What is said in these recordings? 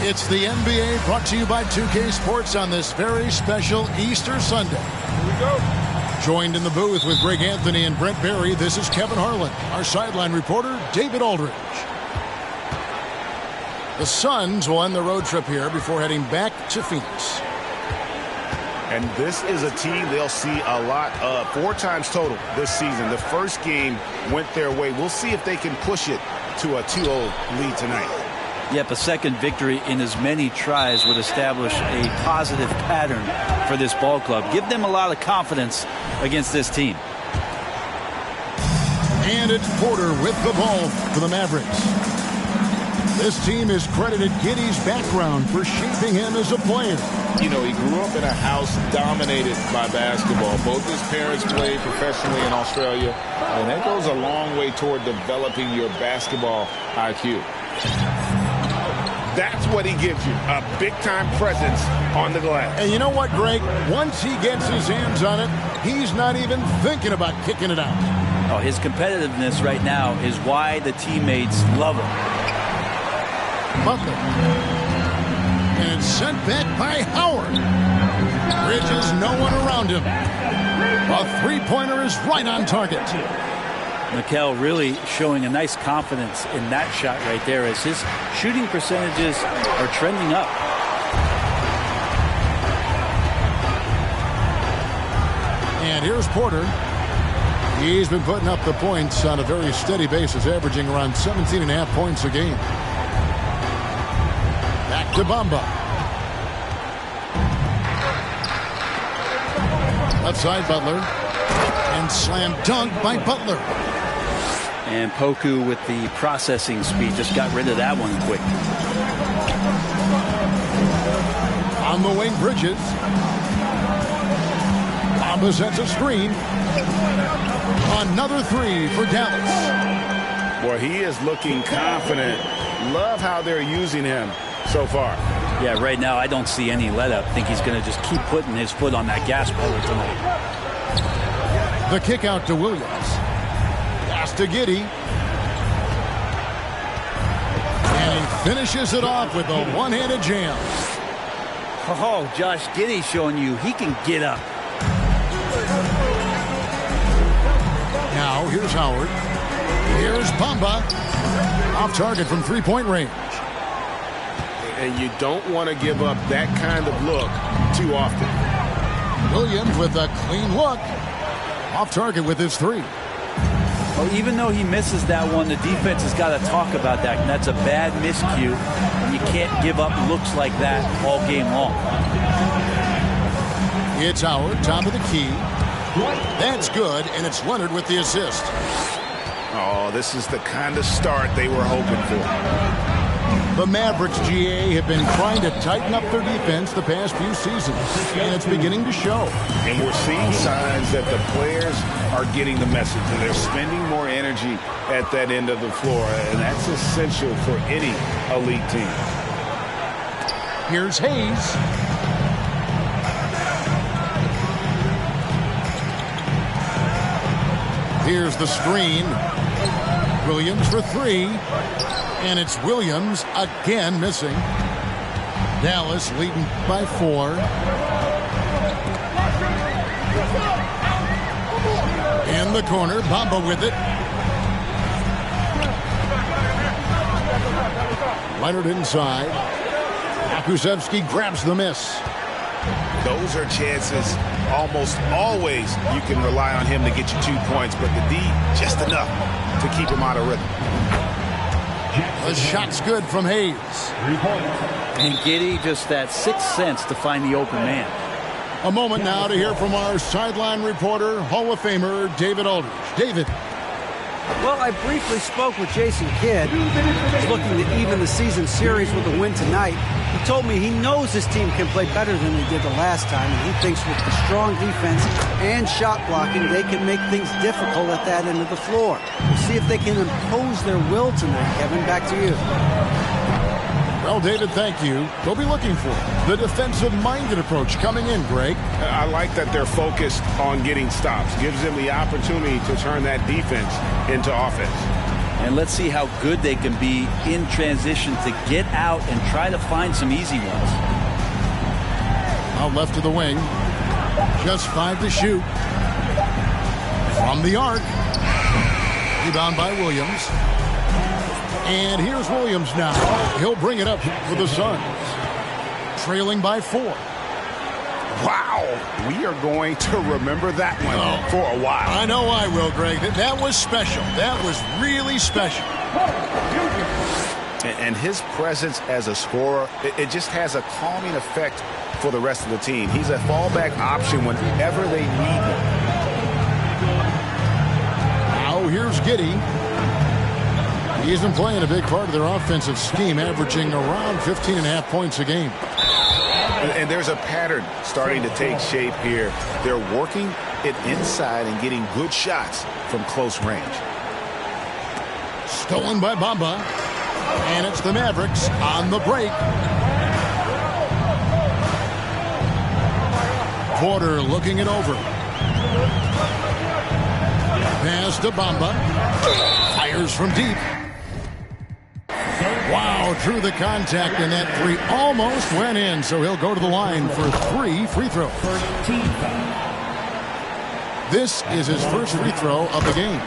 It's the NBA brought to you by 2K Sports on this very special Easter Sunday. Here we go. Joined in the booth with Greg Anthony and Brent Barry, this is Kevin Harlan. Our sideline reporter, David Aldridge. The Suns will end the road trip here before heading back to Phoenix. And this is a team they'll see a lot of, 4 times total this season. The first game went their way. We'll see if they can push it to a 2-0 lead tonight. Yep, a second victory in as many tries would establish a positive pattern for this ball club. Give them a lot of confidence against this team. And it's Porter with the ball for the Mavericks. This team has credited Giddey's background for shaping him as a player. You know, he grew up in a house dominated by basketball. Both his parents played professionally in Australia, and that goes a long way toward developing your basketball IQ. That's what he gives you, a big-time presence on the glass. And you know what, Greg? Once he gets his hands on it, he's not even thinking about kicking it out. Oh, his competitiveness right now is why the teammates love him. Butler. And it's sent back by Howard. Bridges, no one around him. A three-pointer is right on target. Mikal really showing a nice confidence in that shot right there as his shooting percentages are trending up. And here's Porter. He's been putting up the points on a very steady basis, averaging around 17.5 points a game. Back to Bamba. Left side, Butler. And slam dunk by Butler. And Poku with the processing speed just got rid of that one quick. On the wing, Bridges. Bamba sets a screen. Another three for Dallas. Boy, he is looking confident. Love how they're using him so far. Yeah, right now I don't see any let up. I think he's going to just keep putting his foot on that gas pedal tonight. The kick out to Williams. Pass to Giddey. And he finishes it off with a one-handed jam. Oh, Josh Giddey showing you he can get up. Now, here's Howard. Here's Bamba. Off target from three-point range. And you don't want to give up that kind of look too often. Williams with a clean look. Off target with his three. Well, even though he misses that one, the defense has got to talk about that. And that's a bad miscue. And you can't give up looks like that all game long. It's Howard, top of the key. That's good, and it's Leonard with the assist. Oh, this is the kind of start they were hoping for. The Mavericks, GA, have been trying to tighten up their defense the past few seasons, and it's beginning to show. And we're seeing signs that the players are getting the message, and they're spending more energy at that end of the floor, and that's essential for any elite team. Here's Hayes. Here's the screen. Williams for three. And it's Williams again missing. Dallas leading by 4. In the corner, Bamba with it. Leonard inside. Kulusevski grabs the miss. Those are chances almost always you can rely on him to get you 2 points, but the D just enough to keep him out of rhythm. The shot's good from Hayes. And Giddey just that sixth sense to find the open man. A moment now to hear from our sideline reporter, Hall of Famer David Aldridge. David. Well, I briefly spoke with Jason Kidd. He's looking to even the season series with a win tonight. He told me he knows his team can play better than they did the last time, and he thinks with the strong defense and shot blocking, they can make things difficult at that end of the floor. We'll see if they can impose their will tonight. Kevin, back to you. Well, David, thank you. They'll be looking for the defensive-minded approach coming in, Greg. I like that they're focused on getting stops. Gives them the opportunity to turn that defense into offense. And let's see how good they can be in transition to get out and try to find some easy ones. Out left to the wing. Just 5 to shoot. From the arc. Rebound by Williams. And here's Williams now. He'll bring it up for the Suns. Trailing by 4. Wow, we are going to remember that one for a while. I know I will, Greg. That was special. That was really special. And his presence as a scorer, it just has a calming effect for the rest of the team. He's a fallback option whenever they need him. Now here's Giddey. He's been playing a big part of their offensive scheme, averaging around 15.5 points a game. And there's a pattern starting to take shape here. They're working it inside and getting good shots from close range. Stolen by Bamba. And it's the Mavericks on the break. Porter looking it over. Pass to Bamba. Fires from deep. Wow, drew the contact, and that 3 almost went in, so he'll go to the line for 3 free throws. This is his first free throw of the game.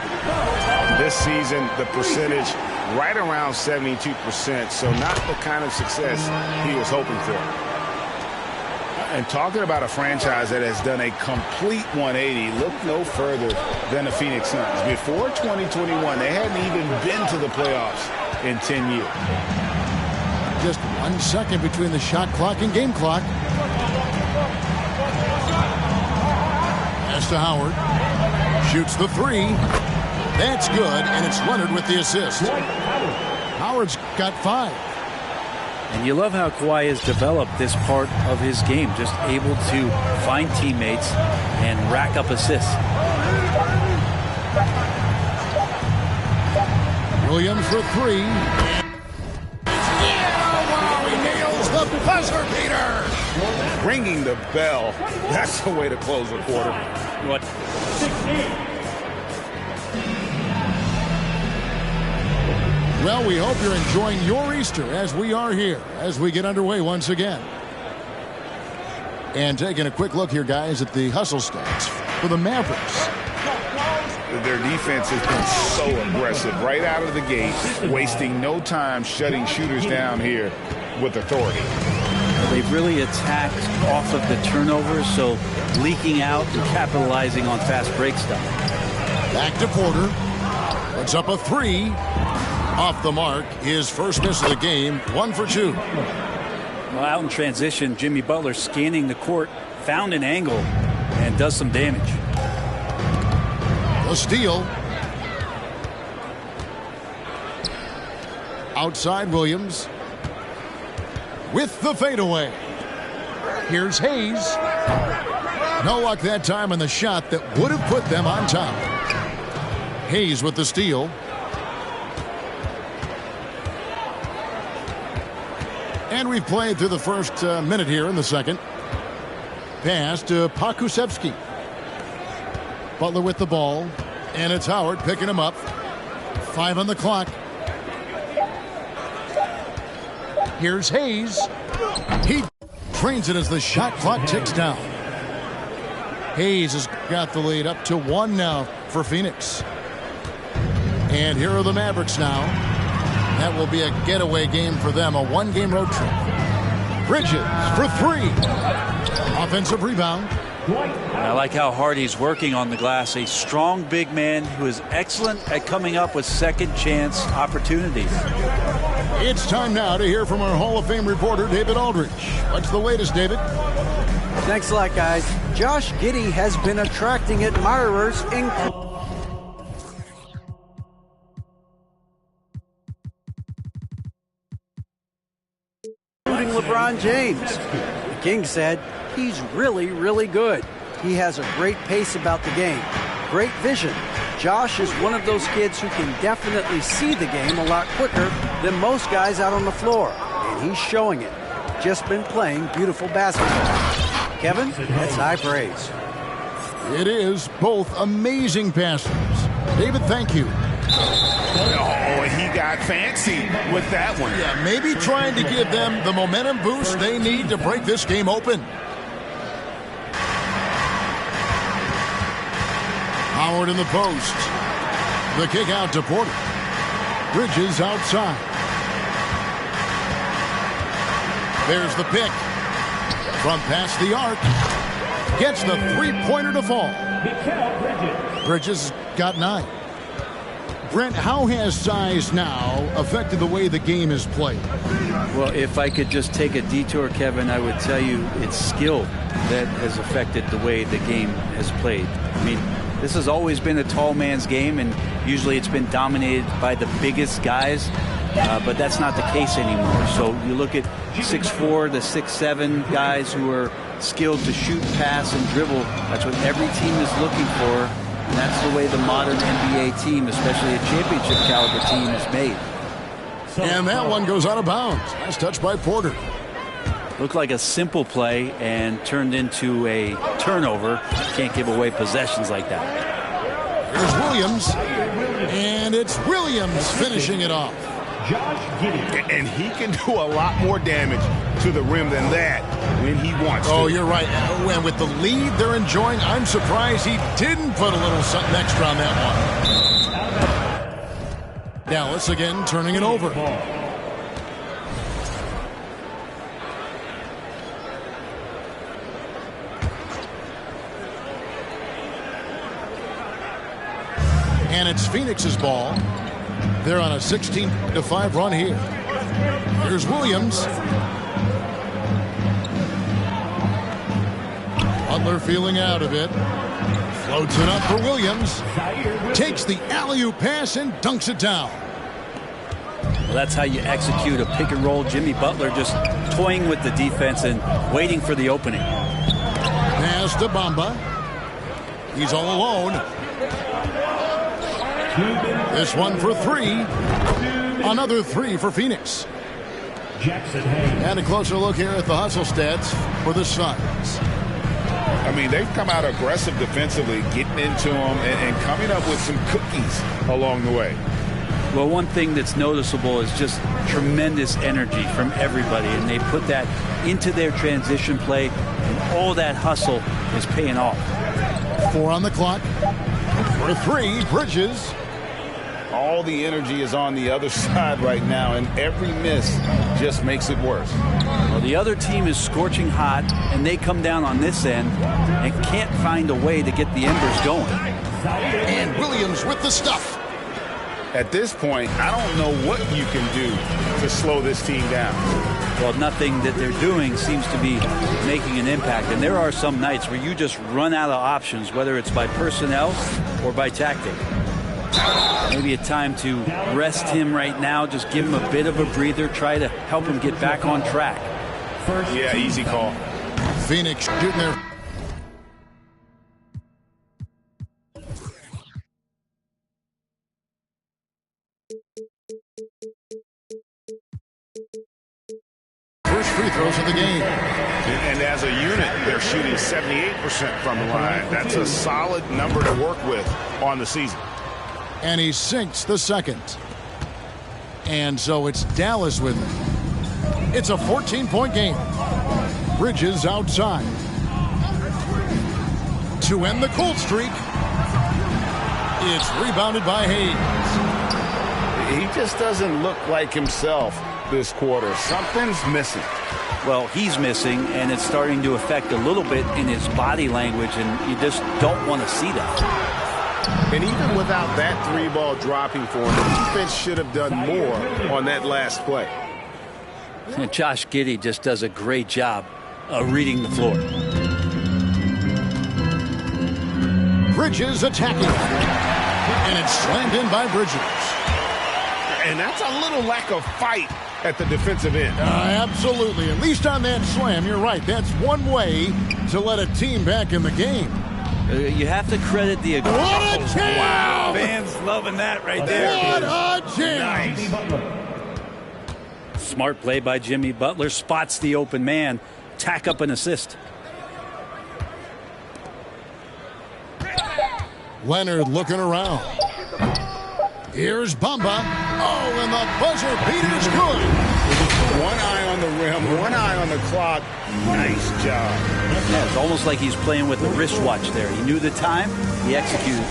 This season, the percentage right around 72%, so not the kind of success he was hoping for. And talking about a franchise that has done a complete 180, look no further than the Phoenix Suns. Before 2021, they hadn't even been to the playoffs in 10 years. Just 1 second between the shot clock and game clock. Pass to Howard. Shoots the 3. That's good, and it's Leonard with the assist. Howard's got 5. And you love how Kawhi has developed this part of his game, just able to find teammates and rack up assists. Williams for 3. Yeah, he nails the buzzer beater. Ringing the bell. That's the way to close a quarter. What? Well, we hope you're enjoying your Easter as we are here, as we get underway once again. And taking a quick look here, guys, at the hustle stats for the Mavericks. Their defense has been so aggressive right out of the gate, wasting no time shutting shooters down here with authority. They've really attacked off of the turnovers, so leaking out and capitalizing on fast break stuff. Back to Porter. Puts up a 3. Off the mark. His first miss of the game. 1 for 2. Well, out in transition, Jimmy Butler scanning the court, found an angle, and does some damage. A steal. Outside Williams. With the fadeaway. Here's Hayes. No luck that time on the shot that would have put them on top. Hayes with the steal. And we've played through the first minute here in the second. Pass to Pokusevski. Butler with the ball. And it's Howard picking him up. 5 on the clock. Here's Hayes. He trains it as the shot clock ticks down. Hayes has got the lead up to 1 now for Phoenix. And here are the Mavericks now. That will be a getaway game for them, a 1-game road trip. Bridges for 3. Offensive rebound. I like how hard he's working on the glass. A strong big man who is excellent at coming up with second chance opportunities. It's time now to hear from our Hall of Fame reporter, David Aldridge. What's the latest, David? Thanks a lot, guys. Josh Giddey has been attracting admirers, including LeBron James. The King said he's really, really good. He has a great pace about the game, great vision. Josh is one of those kids who can definitely see the game a lot quicker than most guys out on the floor, and he's showing it. Just been playing beautiful basketball. Kevin, that's high praise. It is both amazing passes. David, thank you. Oh, fancy with that one. Yeah, maybe trying to give them the momentum boost they need to break this game open. Howard in the post. The kick out to Porter. Bridges outside. There's the pick. From past the arc. Gets the three-pointer to fall. Bridges got 9. Brent, how has size now affected the way the game is played? Well, if I could just take a detour, Kevin, I would tell you it's skill that has affected the way the game has played. I mean, this has always been a tall man's game, and usually it's been dominated by the biggest guys, but that's not the case anymore. So you look at 6'4" to 6'7" guys who are skilled to shoot, pass, and dribble. That's what every team is looking for. And that's the way the modern NBA team, especially a championship caliber team, is made. And that one goes out of bounds. Nice touch by Porter. Looked like a simple play and turned into a turnover. Can't give away possessions like that. Here's Williams. And it's Williams finishing it off. And he can do a lot more damage to the rim than that when he wants to. Oh, you're right. And with the lead they're enjoying, I'm surprised he didn't put a little something extra on that one. Dallas again turning it over. And it's Phoenix's ball. They're on a 16-5 run here. Here's Williams. Butler feeling out of it. Floats it up for Williams. Takes the alley-oop pass and dunks it down. Well, that's how you execute a pick and roll. Jimmy Butler just toying with the defense and waiting for the opening. Pass to Bamba. He's all alone. This one for 3. Another 3 for Phoenix. And a closer look here at the hustle stats for the Suns. I mean, they've come out aggressive defensively, getting into them and coming up with some cookies along the way. Well, one thing that's noticeable is just tremendous energy from everybody, and they put that into their transition play, and all that hustle is paying off. 4 on the clock. For 3, Bridges. All the energy is on the other side right now, and every miss just makes it worse. Well, the other team is scorching hot, and they come down on this end and can't find a way to get the embers going. And Williams with the stuff. At this point, I don't know what you can do to slow this team down. Well, nothing that they're doing seems to be making an impact. And there are some nights where you just run out of options, whether it's by personnel or by tactic. Maybe a time to rest him right now, just give him a bit of a breather, try to help him get back on track. Yeah, easy call. Phoenix shooting their... first free throws of the game. And as a unit, they're shooting 78% from the line. That's a solid number to work with on the season. And he sinks the second. And so it's Dallas with it. It's a 14-point game. Bridges outside. To end the cold streak. It's rebounded by Hayes. He just doesn't look like himself this quarter. Something's missing. Well, he's missing, and it's starting to affect a little bit in his body language, and you just don't want to see that. And even without that 3-ball dropping for him, the defense should have done more on that last play. And Josh Giddey just does a great job of reading the floor. Bridges attacking. And it's slammed in by Bridges. And that's a little lack of fight at the defensive end. Absolutely. At least on that slam, you're right. That's one way to let a team back in the game. You have to credit the... What a jam! Wow, fans loving that right there. What a jam! Nice. Smart play by Jimmy Butler. Spots the open man. Tack up an assist. Leonard looking around. Here's Bamba. Oh, and the buzzer beater's good. One eye on the rim, one eye on the clock. Nice job. Yeah, it's almost like he's playing with a wristwatch there. He knew the time, he executed.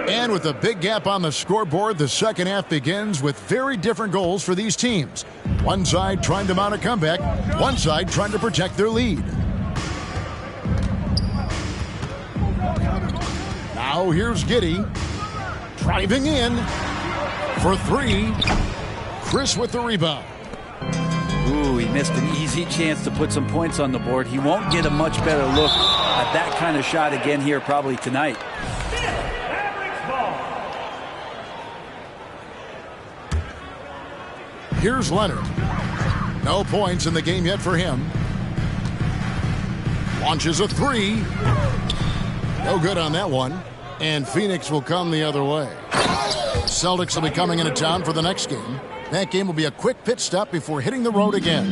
And with a big gap on the scoreboard, the second half begins with very different goals for these teams. One side trying to mount a comeback, one side trying to protect their lead. Now here's Giddey driving in for three. Chris with the rebound. Ooh, he missed an easy chance to put some points on the board. He won't get a much better look at that kind of shot again here probably tonight. Here's Leonard. No points in the game yet for him. Launches a three. No good on that one. And Phoenix will come the other way. Celtics will be coming into town for the next game. That game will be a quick pit stop before hitting the road again.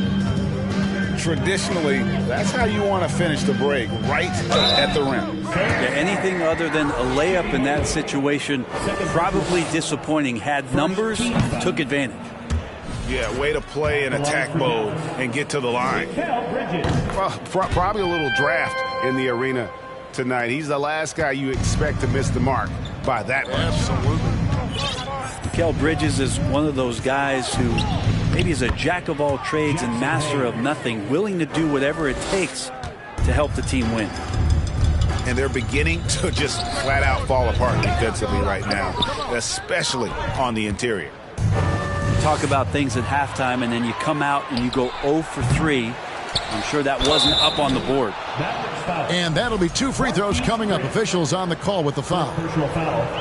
Traditionally, that's how you want to finish the break, right at the rim. Yeah, anything other than a layup in that situation, probably disappointing. Had numbers, took advantage. Yeah, way to play in attack mode and get to the line. Probably a little draft in the arena tonight. He's the last guy you expect to miss the mark by that much. Absolutely. Mikal Bridges is one of those guys who maybe is a jack of all trades and master of nothing, willing to do whatever it takes to help the team win. And they're beginning to just flat out fall apart defensively right now, especially on the interior. Talk about things at halftime, and then you come out and you go 0 for 3. I'm sure that wasn't up on the board. And that'll be 2 free throws coming up. Officials on the call with the foul.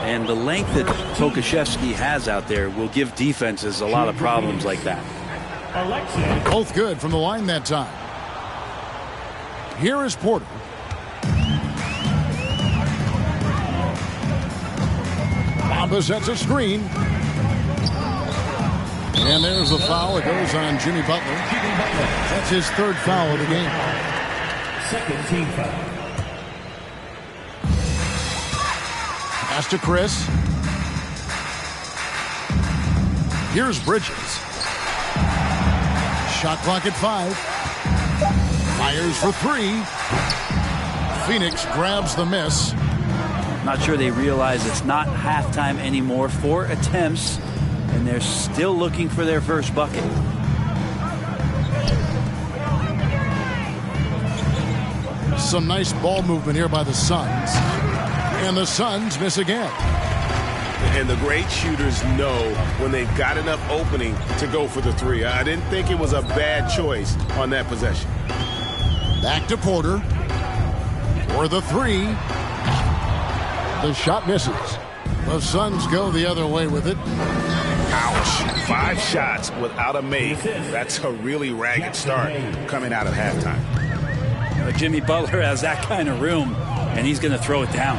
And the length that Tokashevsky has out there will give defenses a lot of problems like that. Both good from the line that time. Here is Porter. Bamba sets a screen. And there's the foul. It goes on Jimmy Butler. That's his third foul of the game. Second team foul. Pass to Chris. Here's Bridges. Shot clock at 5. Fires for 3. Phoenix grabs the miss. Not sure they realize it's not halftime anymore. 4 attempts, and they're still looking for their first bucket. Some nice ball movement here by the Suns. And the Suns miss again. And the great shooters know when they've got enough opening to go for the 3. I didn't think it was a bad choice on that possession. Back to Porter. For the 3. The shot misses. The Suns go the other way with it. Ouch. 5 shots without a make. That's a really ragged start coming out of halftime. Jimmy Butler has that kind of room, and he's going to throw it down.